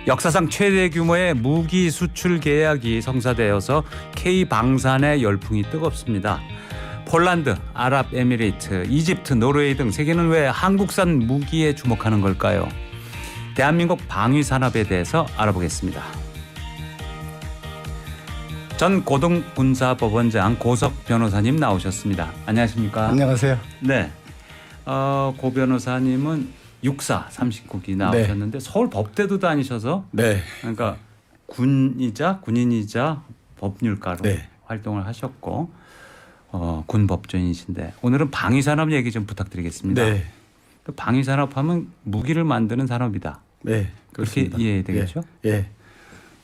역사상 최대 규모의 무기 수출 계약이 성사되어서 K-방산의 열풍이 뜨겁습니다. 폴란드, 아랍에미리트, 이집트, 노르웨이 등 세계는 왜 한국산 무기에 주목하는 걸까요? 대한민국 방위산업에 대해서 알아보겠습니다. 전 고등군사법원장 고석 변호사님 나오셨습니다. 안녕하십니까? 안녕하세요. 네. 고 변호사님은 육사 39기 나오셨는데 네. 서울 법대도 다니셔서 네. 그러니까 군인이자 법률가로 네. 활동을 하셨고 군 법조인이신데 오늘은 방위산업 얘기 좀 부탁드리겠습니다. 네. 방위산업하면 무기를 만드는 산업이다. 네. 그렇습니다. 그렇게 이해되겠죠? 예. 예.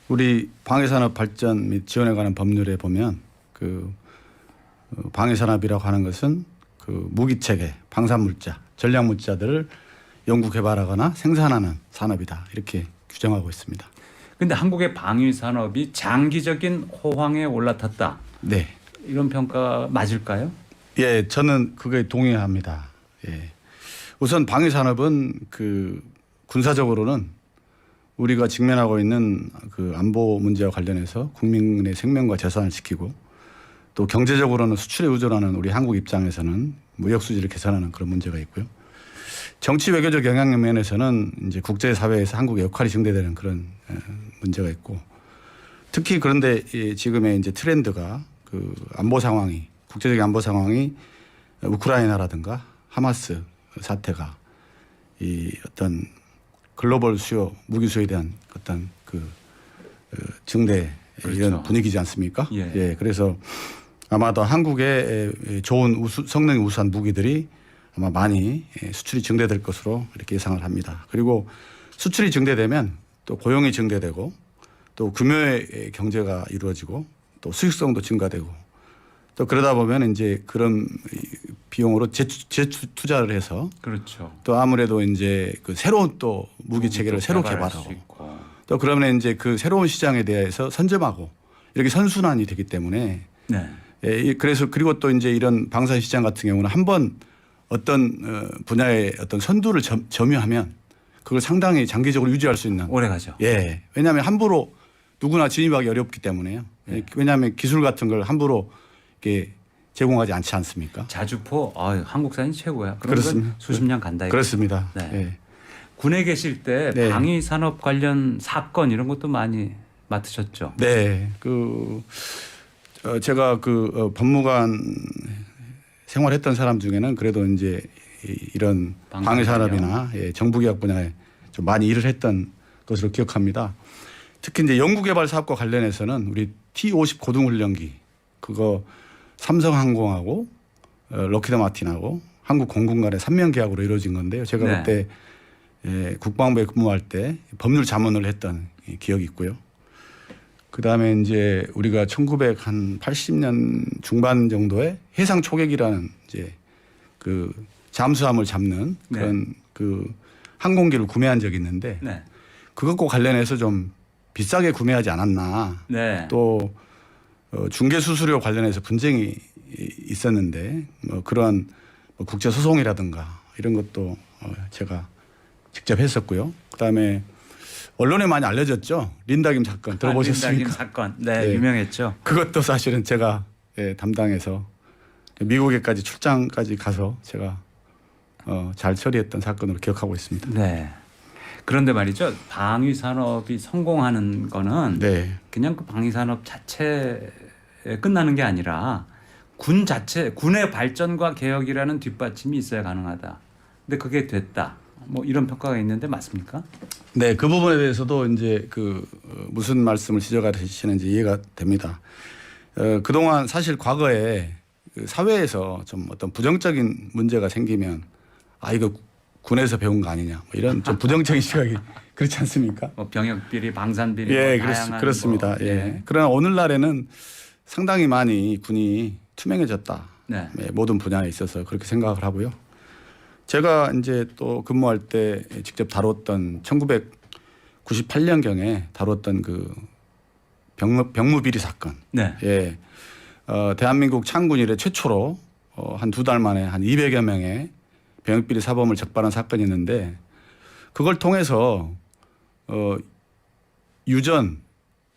우리 방위산업 발전 및 지원에 관한 법률에 보면 그 방위산업이라고 하는 것은 그 무기체계, 방산물자, 전략물자들을 연구 개발하거나 생산하는 산업이다. 이렇게 규정하고 있습니다. 그런데 한국의 방위산업이 장기적인 호황에 올라탔다. 네. 이런 평가 맞을까요? 예, 저는 그거에 동의합니다. 예. 우선 방위산업은 그 군사적으로는 우리가 직면하고 있는 그 안보 문제와 관련해서 국민의 생명과 재산을 지키고 또 경제적으로는 수출에 의존하는 우리 한국 입장에서는 무역 수지를 개선하는 그런 문제가 있고요. 정치 외교적 영향력 면에서는 이제 국제사회에서 한국의 역할이 증대되는 그런 문제가 있고 특히 그런데 지금의 이제 트렌드가 그 안보 상황이 국제적인 안보 상황이 우크라이나라든가 하마스 사태가 이 어떤 글로벌 수요 무기 수요에 대한 어떤 그 증대 그렇죠. 이런 분위기지 않습니까? 예. 예. 그래서 아마도 한국의 좋은 성능이 우수한 무기들이 아마 많이 수출이 증대될 것으로 이렇게 예상을 합니다. 그리고 수출이 증대되면 또 고용이 증대되고 또 규모의 경제가 이루어지고 또 수익성도 증가되고 또 그러다 보면 이제 그런 비용으로 재투자를 해서 그렇죠. 또 아무래도 이제 그 새로운 또 무기 체계를 새로 개발하고 또 그러면 이제 그 새로운 시장에 대해서 선점하고 이렇게 선순환이 되기 때문에 네. 예, 그래서 그리고 또 이제 이런 방산 시장 같은 경우는 한번 어떤 분야의 어떤 선두를 점유하면 그걸 상당히 장기적으로 유지할 수 있는 오래 가죠. 예. 왜냐하면 함부로 누구나 진입하기 어렵기 때문에요. 네. 왜냐하면 기술 같은 걸 함부로 이렇게 제공하지 않지 않습니까? 자주포 한국산이 최고야. 그렇습니다. 수십 년 간다. 그렇습니다. 네. 예. 군에 계실 때 네. 방위산업 관련 사건 이런 것도 많이 맡으셨죠. 네. 제가 법무관 생활했던 사람 중에는 그래도 이제 이런 방위산업이나 정부기업 분야에 좀 많이 일을 했던 것으로 기억합니다. 특히 이제 연구개발 사업과 관련해서는 우리 T-50 고등훈련기 그거 삼성항공하고 록히드 마틴하고 한국공군 간의 3년 계약으로 이루어진 건데요. 제가 네. 그때 국방부에 근무할 때 법률 자문을 했던 기억이 있고요. 그다음에 이제 우리가 1980년 중반 정도에 해상 초계기라는 이제 그 잠수함을 잡는 그런 네. 그 항공기를 구매한 적이 있는데 네. 그것과 관련해서 좀 비싸게 구매하지 않았나. 네. 또 중개 수수료 관련해서 분쟁이 있었는데 뭐 그러한 국제 소송이라든가 이런 것도 제가 직접 했었고요. 그다음에 언론에 많이 알려졌죠. 린다김 사건 들어보셨습니까? 린다김 사건. 네, 유명했죠. 그것도 사실은 제가 담당해서 미국에까지 출장까지 가서 제가 잘 처리했던 사건으로 기억하고 있습니다. 네. 그런데 말이죠. 방위 산업이 성공하는 거는 네. 그냥 그 방위 산업 자체에 끝나는 게 아니라 군의 발전과 개혁이라는 뒷받침이 있어야 가능하다. 근데 그게 됐다. 뭐 이런 평가가 있는데 맞습니까? 네, 그 부분에 대해서도 이제 무슨 말씀을 지적하시는지 이해가 됩니다. 그동안 사실 과거에 사회에서 좀 어떤 부정적인 문제가 생기면 이거 군에서 배운 거 아니냐 뭐 이런 좀 부정적인 시각이 그렇지 않습니까? 뭐 병역 비리, 방산 비리, 예, 다양한 그렇습니다. 뭐, 예. 그러나 오늘날에는 상당히 많이 군이 투명해졌다. 네. 모든 분야에 있어서 그렇게 생각을 하고요. 제가 이제 또 근무할 때 직접 다뤘던 1998년경에 다뤘던 그 병무 비리 사건. 네. 예. 대한민국 창군 이래 최초로 한 두 달 만에 한 200여 명의 병역 비리 사범을 적발한 사건이 있는데 그걸 통해서 유전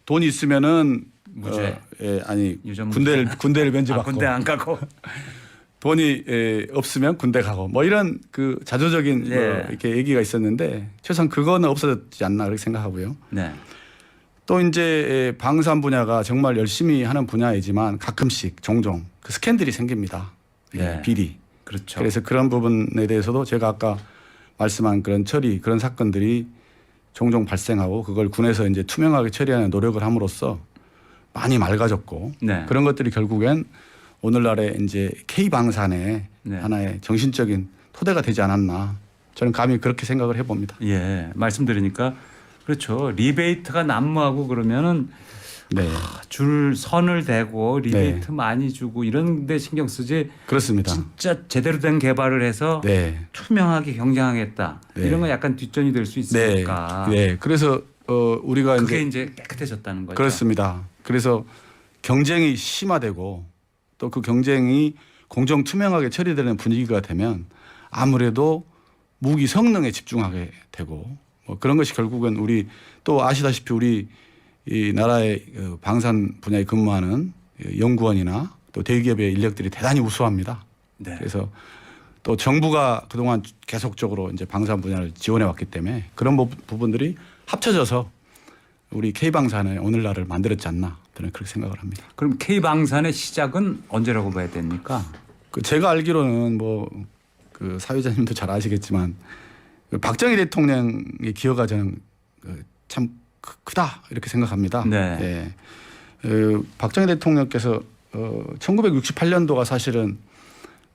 돈 있으면은 무죄. 아니 유전 군대를 면제받고 군대 안 가고. 돈이 없으면 군대 가고 뭐 이런 그 자조적인 뭐 예. 이렇게 얘기가 있었는데 최소한 그거는 없어졌지 않나 그렇게 생각하고요. 네. 또 이제 방산 분야가 정말 열심히 하는 분야이지만 가끔씩 종종 그 스캔들이 생깁니다. 네. 비리. 그렇죠. 그래서 그런 부분에 대해서도 제가 아까 말씀한 그런 처리 그런 사건들이 종종 발생하고 그걸 군에서 이제 투명하게 처리하는 노력을 함으로써 많이 맑아졌고 네. 그런 것들이 결국엔 오늘날의 이제 K 방산의 네. 하나의 정신적인 토대가 되지 않았나 저는 감히 그렇게 생각을 해봅니다. 예, 말씀드리니까 그렇죠. 리베이트가 난무하고 그러면은 네, 줄 선을 대고 리베이트 네. 많이 주고 이런 데 신경 쓰지 그렇습니다. 진짜 제대로 된 개발을 해서 네, 투명하게 경쟁하겠다. 네. 이런 건 약간 뒷전이 될 수 네, 있으니까 네. 그래서 우리가 그게 이제 이제 깨끗해졌다는 거죠. 그렇습니다. 그래서 경쟁이 심화되고 또 그 경쟁이 공정 투명하게 처리되는 분위기가 되면 아무래도 무기 성능에 집중하게 되고 뭐 그런 것이 결국은 우리 또 아시다시피 우리 이 나라의 방산 분야에 근무하는 연구원이나 또 대기업의 인력들이 대단히 우수합니다. 네. 그래서 또 정부가 그동안 계속적으로 이제 방산 분야를 지원해 왔기 때문에 그런 부분들이 합쳐져서 우리 K방산의 오늘날을 만들었지 않나 저는 그렇게 생각을 합니다. 그럼 K 방산의 시작은 언제라고 봐야 됩니까? 그 제가 알기로는 뭐 그 사회자님도 잘 아시겠지만 그 박정희 대통령의 기여가 저는 참 크다 이렇게 생각합니다. 네. 예. 박정희 대통령께서 1968년도가 사실은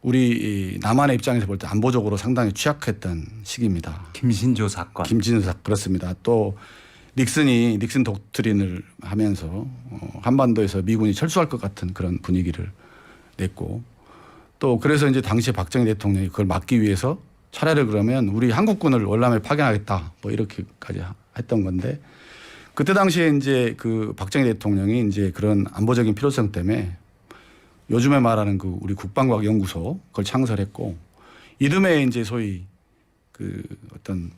우리 이 남한의 입장에서 볼 때 안보적으로 상당히 취약했던 시기입니다. 김신조 사건. 김진우 그렇습니다. 또 닉슨 독트린을 하면서 한반도에서 미군이 철수할 것 같은 그런 분위기를 냈고 또 그래서 이제 당시 박정희 대통령이 그걸 막기 위해서 차라리 그러면 우리 한국군을 월남에 파견하겠다 뭐 이렇게까지 했던 건데 그때 당시에 이제 그 박정희 대통령이 이제 그런 안보적인 필요성 때문에 요즘에 말하는 그 우리 국방과학 연구소 그걸 창설했고 이듬해 이제 소위 그 어떤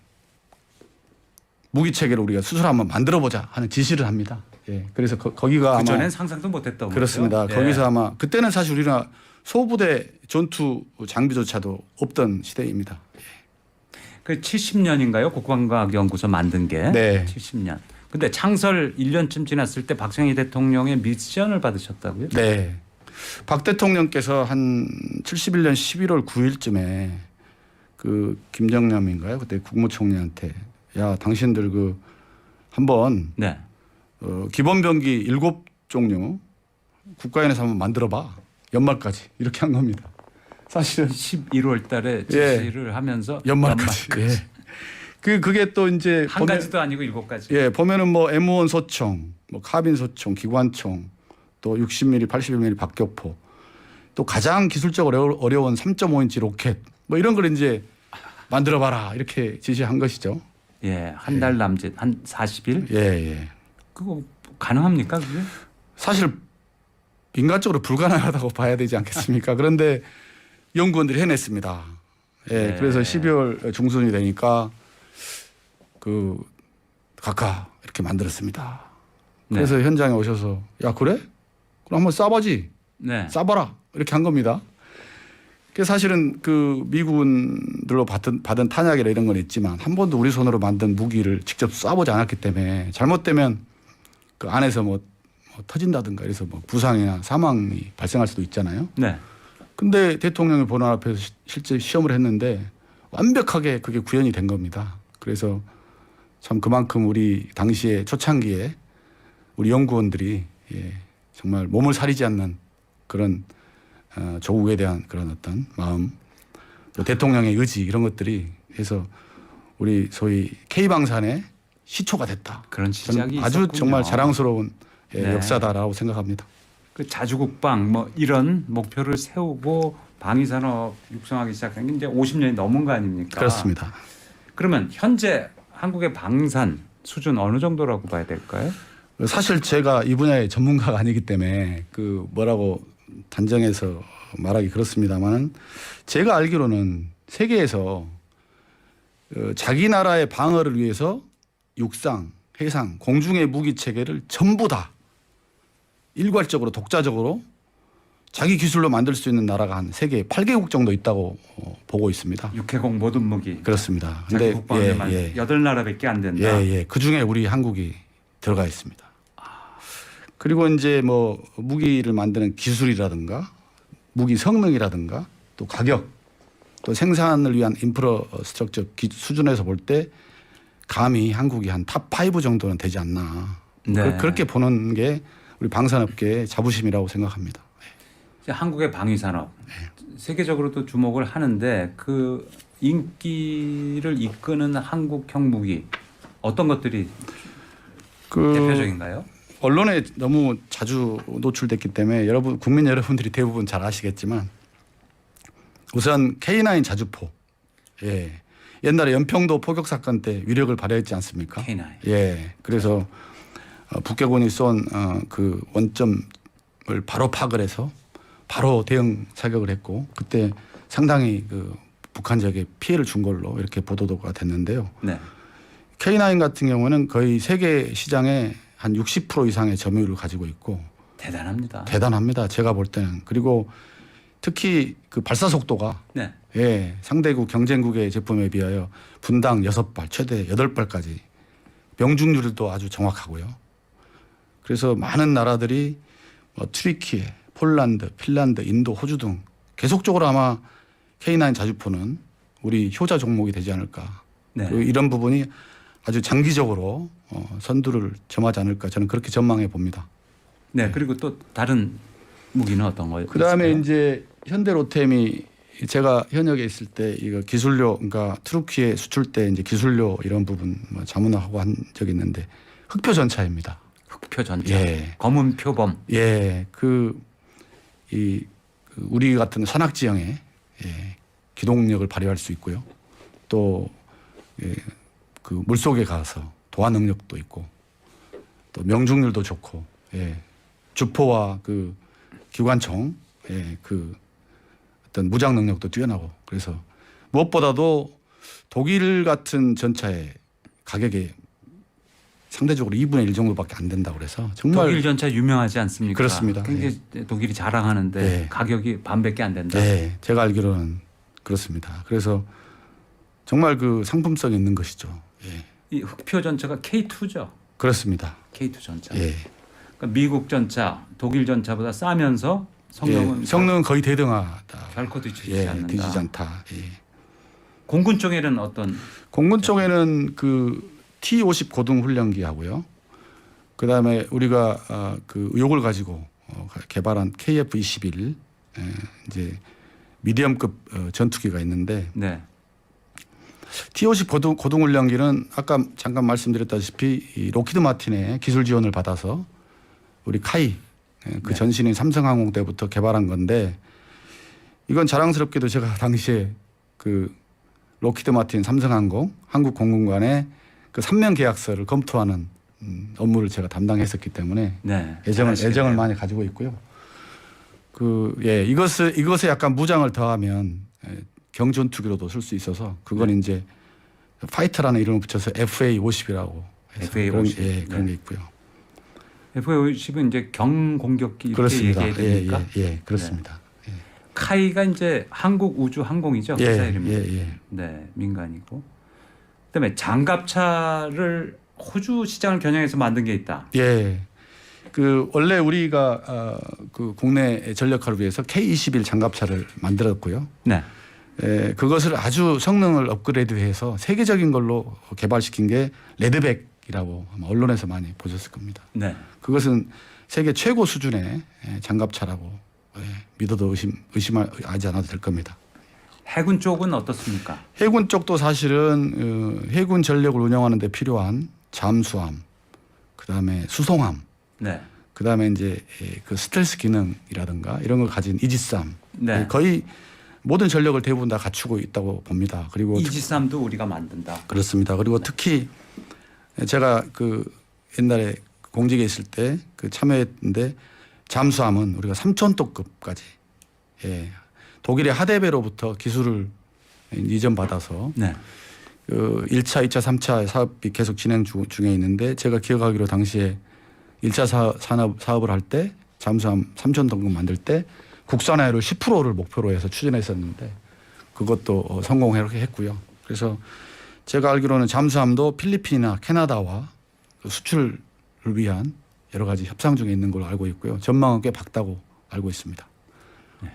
무기 체계를 우리가 스스로 한번 만들어 보자 하는 지시를 합니다. 예. 그래서 거기가 아마 그전엔 상상도 못했던 그렇습니다. 거죠. 거기서 아마 그때는 사실 우리나라 소부대 전투 장비조차도 없던 시대입니다. 그 70년인가요? 국방과학연구소 만든 게. 네. 70년. 근데 창설 1년쯤 지났을 때 박정희 대통령의 미션을 받으셨다고요? 네. 박 대통령께서 한 71년 11월 9일쯤에 그 김정남인가요? 그때 국무총리한테 야 당신들 그 한번 네. 기본병기 7종류 국가연에서 한번 만들어봐. 연말까지 이렇게 한 겁니다. 사실은 11월 달에 지시를 하면서 연말까지. 예. 그게 또 이제 한 가지도 아니고 7가지. 예, 보면은 뭐 M1 소총, 뭐 카빈 소총, 기관총, 또 60mm, 81mm 박격포, 또 가장 기술적으로 어려운 3.5인치 로켓, 뭐 이런 걸 이제 만들어봐라 이렇게 지시한 것이죠. 예, 한 달 남짓, 한 40일. 예, 예. 그거 가능합니까 그게? 사실 인간적으로 불가능하다고 봐야 되지 않겠습니까? 그런데 연구원들이 해냈습니다. 예, 네. 그래서 12월 중순이 되니까 그 각하 이렇게 만들었습니다. 그래서 현장에 오셔서 야 그래? 그럼 한번 쏴봐지. 네. 쏴봐라 이렇게 한 겁니다. 그 사실은 그 미군들로 받은 탄약이나 이런 건 있지만 한 번도 우리 손으로 만든 무기를 직접 쏴보지 않았기 때문에 잘못되면 그 안에서 뭐 터진다든가 이래서 뭐 부상이나 사망이 발생할 수도 있잖아요. 네. 근데 대통령이 보는 앞에서 실제 시험을 했는데 완벽하게 그게 구현이 된 겁니다. 그래서 참 그만큼 우리 당시에 초창기에 우리 연구원들이 정말 몸을 사리지 않는 그런 조국에 대한 그런 어떤 마음, 또 대통령의 의지 이런 것들이 해서 우리 소위 K방산의 시초가 됐다. 그런 시작이 아주 있었군요. 정말 자랑스러운 네. 역사다라고 생각합니다. 그 자주국방 뭐 이런 목표를 세우고 방위산업 육성하기 시작한 게 이제 50년이 넘은 거 아닙니까? 그렇습니다. 그러면 현재 한국의 방산 수준 어느 정도라고 봐야 될까요? 사실 제가 이 분야의 전문가가 아니기 때문에 그 뭐라고 단정해서 말하기 그렇습니다만은 제가 알기로는 세계에서 자기 나라의 방어를 위해서 육상, 해상, 공중의 무기 체계를 전부 다 일괄적으로 독자적으로 자기 기술로 만들 수 있는 나라가 한 세계 8개국 정도 있다고 보고 있습니다. 육해공 모든 무기. 그렇습니다. 자기 국방에만 8나라밖에 안 된다. 예. 그 중에 우리 한국이 들어가 있습니다. 그리고 이제 뭐 무기를 만드는 기술이라든가 무기 성능이라든가 또 가격 또 생산을 위한 인프라스트럭처 수준에서 볼 때 감히 한국이 한 탑 5 정도는 되지 않나. 네. 그렇게 보는 게 우리 방산업계의 자부심이라고 생각합니다. 이제 한국의 방위 산업 세계적으로도 주목을 하는데 그 인기를 이끄는 한국형 무기 어떤 것들이 대표적인가요? 언론에 너무 자주 노출됐기 때문에 국민 여러분들이 대부분 잘 아시겠지만 우선 K9 자주포. 예. 옛날에 연평도 포격 사건 때 위력을 발휘했지 않습니까? K9. 예. 그래서 북괴군이 쏜 그 원점을 바로 파악을 해서 바로 대응 사격을 했고 그때 상당히 그 북한 지역에 피해를 준 걸로 이렇게 보도가 됐는데요. 네. K9 같은 경우는 거의 세계 시장에 한 60% 이상의 점유율을 가지고 있고 대단합니다. 대단합니다. 제가 볼 때는. 그리고 특히 그 발사 속도가 네. 예, 상대국 경쟁국의 제품에 비하여 분당 6발 최대 8발까지 명중률도 아주 정확하고요. 그래서 많은 나라들이 튀르키예, 폴란드, 핀란드, 인도, 호주 등 계속적으로 아마 K9 자주포는 우리 효자 종목이 되지 않을까. 네. 그리고 이런 부분이 아주 장기적으로 선두를 점하지 않을까 저는 그렇게 전망해 봅니다. 네. 그리고 또 다른 무기는 어떤 거예요? 그다음에 이제 현대로템이 제가 현역에 있을 때 이거 기술료 그러니까 트루키에 수출 때 이제 기술료 이런 부분 뭐 자문하고 한 적이 있는데 흑표 전차입니다. 흑표 전차, 예. 검은 표범. 예, 그 우리 같은 산악 지형에 기동력을 발휘할 수 있고요. 또 그 물속에 가서 도하 능력도 있고 또 명중률도 좋고 주포와 그 기관총 그 어떤 무장 능력도 뛰어나고 그래서 무엇보다도 독일 같은 전차의 가격이 상대적으로 2분의 1 정도밖에 안 된다고 그래서 정말 독일 전차 유명하지 않습니까? 그렇습니다. 굉장히 독일이 자랑하는데 네. 가격이 반밖에 안 된다. 네, 제가 알기로는 그렇습니다. 그래서 정말 그 상품성이 있는 것이죠. 예. 이 흑표 전차가 K2죠. 그렇습니다. K2 전차. 예. 그러니까 미국 전차, 독일 전차보다 싸면서 성능은 성능은 거의 대등하다. 결코 뒤처지지 않는다. 뒤지지 않다. 공군 쪽에는 어떤 공군 쪽에는 그 T-50 고등 훈련기 하고요. 그다음에 우리가 그 의혹을 가지고 개발한 KF-21 이제 미디엄급 전투기가 있는데 네. T-50 고등 훈련기는 아까 잠깐 말씀드렸다시피 이 로키드 마틴의 기술 지원을 받아서 우리 카이 그 전신인 삼성항공 때부터 개발한 건데 이건 자랑스럽게도 제가 당시에 그 로키드 마틴 삼성항공 한국 공군간의 그 3년 계약서를 검토하는 업무를 제가 담당했었기 때문에 네. 애정을 많이 가지고 있고요. 이것에 약간 무장을 더하면 경전투기로도 쓸수 있어서 그건 이제 파이터라는 이름을 붙여서 FA-50이라고 해서 FA-50 그런 게 있고요. FA-50은 이제 경공격기 이렇게 그렇습니다. 얘기해야 됩니까? 그렇습니다. 네. 카이가 이제 한국 우주 항공이죠. 회사 이름이. 네, 민간이고. 그다음에 장갑차를 호주 시장을 겨냥해서 만든 게 있다. 예. 그 원래 우리가 그 국내 전력화를 위해서 K-21 장갑차를 만들었고요. 네. 그것을 아주 성능을 업그레이드해서 세계적인 걸로 개발시킨 게 레드백이라고 아마 언론에서 많이 보셨을 겁니다. 네. 그것은 세계 최고 수준의 장갑차라고 믿어도 의심하지 않아도 될 겁니다. 해군 쪽은 어떻습니까? 해군 쪽도 사실은 해군 전력을 운영하는 데 필요한 잠수함, 그다음에 수송함, 네. 그다음에 이제 그 스텔스 기능이라든가 이런 걸 가진 이지스함 네. 거의 모든 전력을 대부분 다 갖추고 있다고 봅니다. 그리고 이지스함도 우리가 만든다. 그렇습니다. 그리고 특히 제가 그 옛날에 공직에 있을 때 그 참여했는데 잠수함은 우리가 3,000톤급까지 독일의 하데베로부터 기술을 이전받아서 네. 1차, 2차, 3차 사업이 계속 진행 중에 있는데 제가 기억하기로 당시에 1차 사업을 할 때 잠수함 3천 톤급 만들 때 국산화율을 10%를 목표로 해서 추진했었는데 그것도 성공하게 했고요. 그래서 제가 알기로는 잠수함도 필리핀이나 캐나다와 수출을 위한 여러 가지 협상 중에 있는 걸로 알고 있고요. 전망은 꽤 밝다고 알고 있습니다.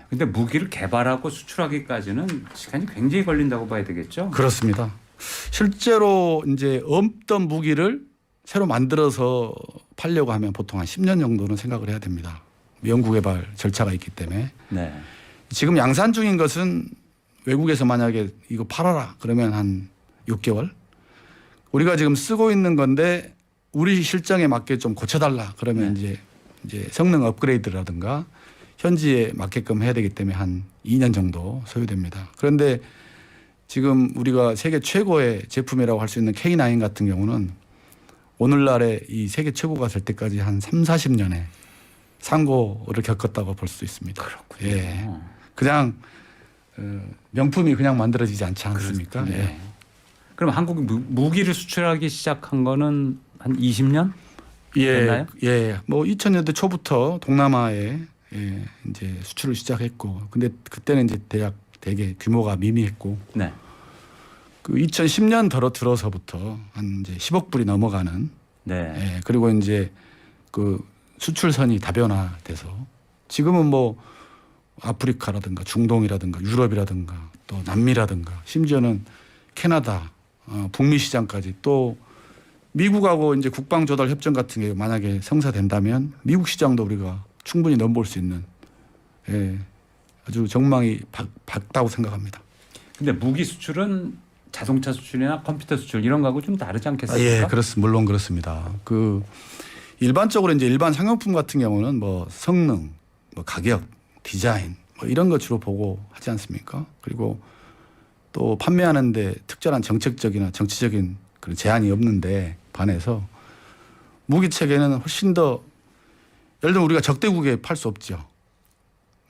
근데 무기를 개발하고 수출하기까지는 시간이 굉장히 걸린다고 봐야 되겠죠? 그렇습니다. 실제로 이제 없던 무기를 새로 만들어서 팔려고 하면 보통 한 10년 정도는 생각을 해야 됩니다. 연구개발 절차가 있기 때문에. 네. 지금 양산 중인 것은 외국에서 만약에 이거 팔아라 그러면 한 6개월. 우리가 지금 쓰고 있는 건데 우리 실정에 맞게 좀 고쳐달라 그러면 이제 성능 업그레이드라든가 현지에 맞게끔 해야 되기 때문에 한 2년 정도 소요됩니다. 그런데 지금 우리가 세계 최고의 제품이라고 할 수 있는 K9 같은 경우는 오늘날에 이 세계 최고가 될 때까지 한 3, 40년의 상고를 겪었다고 볼 수 있습니다. 그렇군요. 예. 그냥 명품이 그냥 만들어지지 않지 않습니까? 네. 예. 그럼 한국이 무기를 수출하기 시작한 거는 한 20년? 됐나요? 예. 뭐 2000년대 초부터 동남아에 이제 수출을 시작했고, 근데 그때는 이제 되게 규모가 미미했고, 네. 그 2010년 들어서부터 한 이제 10억 불이 넘어가는, 네. 예, 그리고 이제 그 수출선이 다변화돼서 지금은 뭐 아프리카라든가 중동이라든가 유럽이라든가 또 남미라든가 심지어는 캐나다, 북미 시장까지 또 미국하고 이제 국방조달 협정 같은 게 만약에 성사된다면 미국 시장도 우리가 충분히 넘볼 수 있는 아주 전망이 밝다고 생각합니다. 근데 무기 수출은 자동차 수출이나 컴퓨터 수출 이런 거하고 좀 다르지 않겠습니까? 예, 물론 그렇습니다. 그 일반적으로 이제 일반 상용품 같은 경우는 뭐 성능, 뭐 가격, 디자인 뭐 이런 거 주로 보고 하지 않습니까? 그리고 또 판매하는데 특별한 정책적이나 정치적인 그런 제한이 없는데 반해서 무기 체계는 훨씬 더 예를 들면 우리가 적대국에 팔 수 없죠.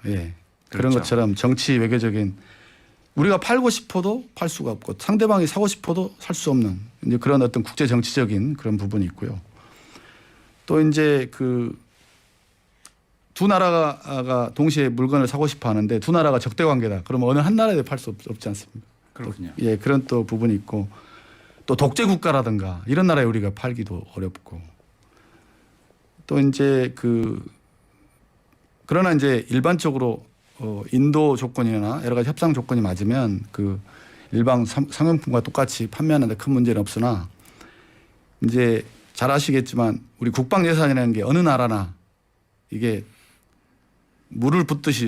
예. 그런 그렇죠. 것처럼 정치 외교적인 우리가 팔고 싶어도 팔 수가 없고 상대방이 사고 싶어도 살 수 없는 이제 그런 어떤 국제 정치적인 그런 부분이 있고요. 또 이제 그 두 나라가 동시에 물건을 사고 싶어 하는데 두 나라가 적대 관계다. 그러면 어느 한 나라에 팔 수 없지 않습니까? 그렇군요. 예, 그런 또 부분이 있고 또 독재 국가라든가 이런 나라에 우리가 팔기도 어렵고 또 이제 그러나 이제 일반적으로 인도 조건이나 여러 가지 협상 조건이 맞으면 그 일반 상용품과 똑같이 판매하는데 큰 문제는 없으나 이제 잘 아시겠지만 우리 국방 예산이라는 게 어느 나라나 이게 물을 붓듯이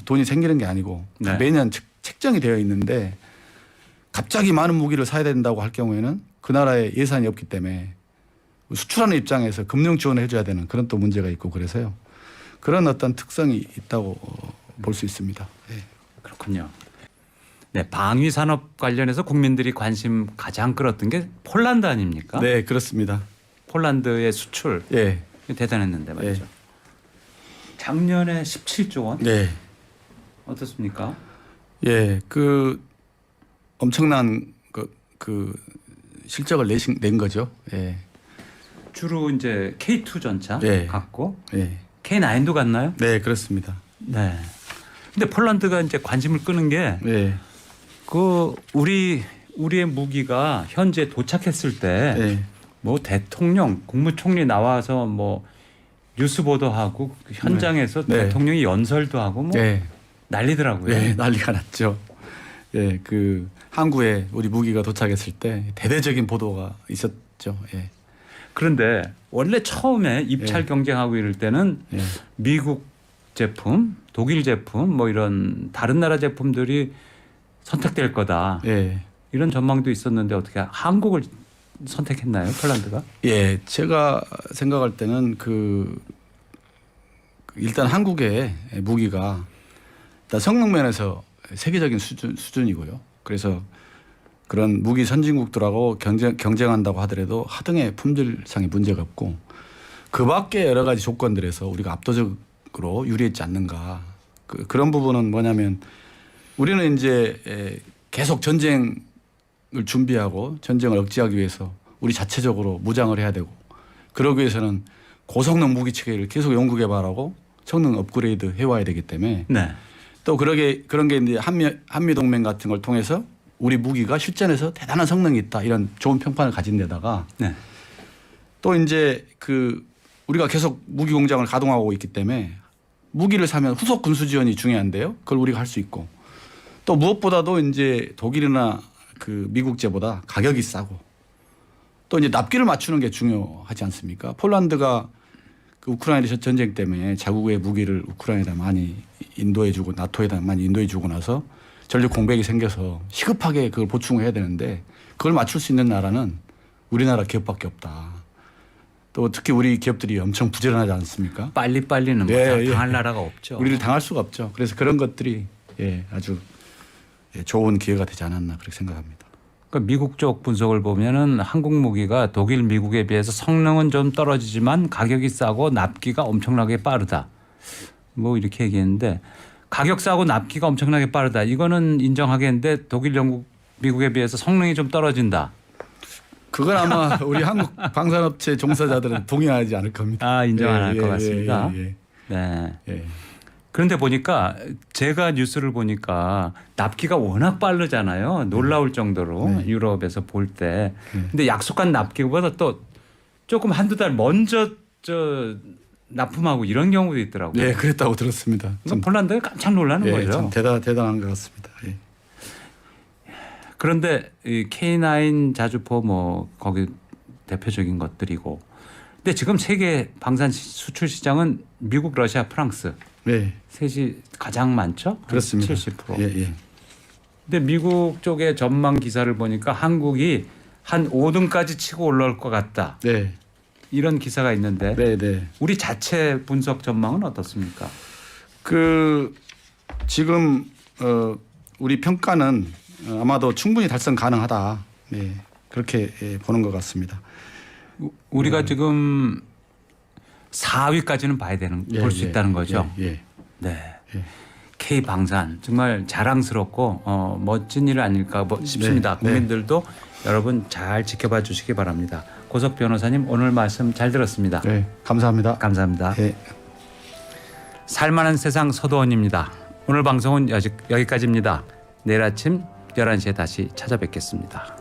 돈이 생기는 게 아니고 네. 매년 책정이 되어 있는데 갑자기 많은 무기를 사야 된다고 할 경우에는 그 나라에 예산이 없기 때문에 수출하는 입장에서 금융 지원을 해줘야 되는 그런 또 문제가 있고 그래서요. 그런 어떤 특성이 있다고 볼 수 있습니다. 네. 그렇군요. 네, 방위 산업 관련해서 국민들이 관심 가장 끌었던 게 폴란드 아닙니까? 네, 그렇습니다. 폴란드의 수출 예. 대단했는데 말이죠. 네. 작년에 17조 원 네. 어떻습니까? 예, 그 엄청난 그 실적을 낸 거죠. 예. 주로 이제 K2 전차 네. 갔고 예. K9도 갔나요? 네, 그렇습니다. 네. 근데 폴란드가 이제 관심을 끄는 게 예. 그 우리의 무기가 현재 도착했을 때 뭐 예. 대통령, 국무총리 나와서 뭐 뉴스 보도하고 현장에서 네. 대통령이 연설도 하고 뭐 예. 난리더라고요. 예, 난리가 났죠. 예, 그 항구에 우리 무기가 도착했을 때 대대적인 보도가 있었죠. 예. 그런데 원래 처음에 입찰 예. 경쟁하고 이럴 때는 예. 미국 제품, 독일 제품 뭐 이런 다른 나라 제품들이 선택될 거다. 예. 이런 전망도 있었는데 어떻게 한국을 선택했나요? 폴란드가? 예, 제가 생각할 때는 일단 한국의 무기가 일단 성능 면에서 세계적인 수준이고요. 그래서 그런 무기 선진국들하고 경쟁한다고 하더라도 하등의 품질상의 문제가 없고 그 밖에 여러 가지 조건들에서 우리가 압도적으로 유리했지 않는가. 그런 부분은 뭐냐면 우리는 이제 계속 전쟁을 준비하고 전쟁을 억제하기 위해서 우리 자체적으로 무장을 해야 되고 그러기 위해서는 고성능 무기 체계를 계속 연구 개발하고 성능 업그레이드 해와야 되기 때문에 네. 또 그런 게 이제 한미 동맹 같은 걸 통해서 우리 무기가 실전에서 대단한 성능이 있다 이런 좋은 평판을 가진 데다가 네. 또 이제 우리가 계속 무기 공장을 가동하고 있기 때문에 무기를 사면 후속 군수 지원이 중요한데요. 그걸 우리가 할 수 있고 또 무엇보다도 이제 독일이나 미국제보다 가격이 싸고 또 이제 납기를 맞추는 게 중요하지 않습니까? 폴란드가 우크라이나 전쟁 때문에 자국의 무기를 우크라이나에다 많이 인도해주고 나토에다 많이 인도해주고 나서 전력 공백이 생겨서 시급하게 그걸 보충해야 되는데 그걸 맞출 수 있는 나라는 우리나라 기업밖에 없다. 또 특히 우리 기업들이 엄청 부지런하지 않습니까? 빨리는 당할 나라가 없죠. 우리를 당할 수가 없죠. 그래서 그런 것들이 아주 좋은 기회가 되지 않았나 그렇게 생각합니다. 그러니까 미국 쪽 분석을 보면은 한국 무기가 독일, 미국에 비해서 성능은 좀 떨어지지만 가격이 싸고 납기가 엄청나게 빠르다. 뭐 이렇게 얘기했는데 가격 싸고 납기가 엄청나게 빠르다. 이거는 인정하겠는데 독일, 영국, 미국에 비해서 성능이 좀 떨어진다. 그건 아마 우리 한국 방산업체 종사자들은 동의하지 않을 겁니다. 인정 안 할 것 같습니다. 네. 그런데 보니까 제가 뉴스를 보니까 납기가 워낙 빠르잖아요. 놀라울 정도로 유럽에서 볼 때. 근데 약속한 납기보다 또 조금 한두 달 먼저 납품하고 이런 경우도 있더라고요. 네, 그랬다고 들었습니다. 폴란드가 깜짝 놀라는 거죠. 참 대단한 것 같습니다. 예. 그런데 이 K9 자주포 뭐 거기 대표적인 것들이고. 근데 지금 세계 방산 수출 시장은 미국, 러시아, 프랑스. 네. 셋이 가장 많죠? 그렇습니다. 70%. 예. 근데 미국 쪽의 전망 기사를 보니까 한국이 한 5등까지 치고 올라올 것 같다. 네. 이런 기사가 있는데 네. 우리 자체 분석 전망은 어떻습니까? 지금 우리 평가는 아마도 충분히 달성 가능하다. 네. 그렇게 보는 것 같습니다. 우리가 지금 4위까지는 볼 수 있다는 거죠. 예. 네. K 방산 정말 자랑스럽고 멋진 일 아닐까 싶습니다. 국민들도 여러분 잘 지켜봐 주시기 바랍니다. 고석 변호사님 오늘 말씀 잘 들었습니다. 네, 감사합니다. 감사합니다. 살만한 세상 서도원입니다. 오늘 방송은 여기까지입니다. 내일 아침 11시에 다시 찾아뵙겠습니다.